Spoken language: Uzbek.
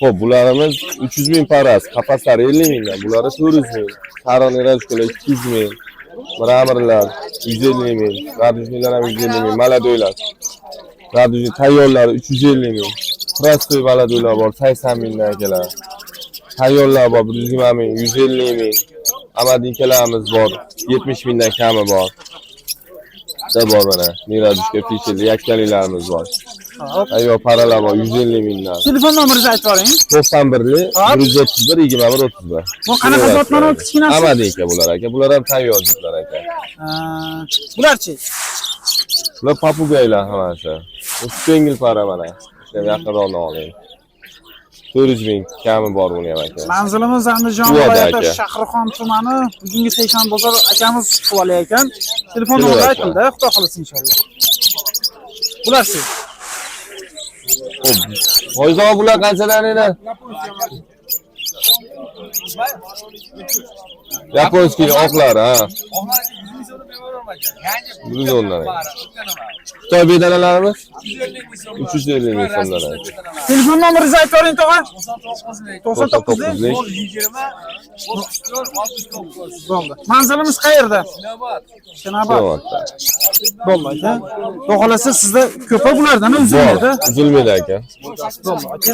Xo'p, bularimiz 300 ming parasi, qafaslar 50 mingdan, bular 400 ming. Sariq rajkolar 200 ming. Miramirlar 150 ming, radujnilar ham 150 ming, maladoylar. Radujni tayyorlari 350 ming. Prostoy maladoylar bor 80 mingdan akalar. Tayyorlar bor 120 ming, 150 ming. Amadinkalarimiz bor 70 mingdan kami bor. Da bor mana. Miradushka fisheli yakkalilarimiz bor. Ayyo paralar bor 150 mingdan. Telefon nomeringizni aytib boring. 91 131 21 31. Bu qanaqa zotlar u kichkinasi? Amadinka bular aka. Bular ham tayyor zotlar aka. Bularchi? Bular papugaylar hammasi. Ushbu yengil para mana. Ishlar yaqinroqdan oling. 400 ming kami bor buni ham aka. Manzilimiz Andijon viloyati Shahrixon tumani, bugungi Seyxon bozor akamiz quvali ekan. Telefon nomeri aytildi, xudo xolasa inshaalloh. Bularchi? Xo'p. Foyzoq bular qanchadan edi? Yaponskiy oqlar, ha. Yangi o'ndan. Xitoy bedanalarimiz 350 ming so'mdan. Telefon nomeringizni aytib boring, tog'a. 99 Bo'ldi. Manzilimiz qayerda? Shinobat. Bo'ldi aka. Xudo xolasa sizda ko'p bulardan uzilmaydi. Uzilmaydi aka. Bo'ldi aka.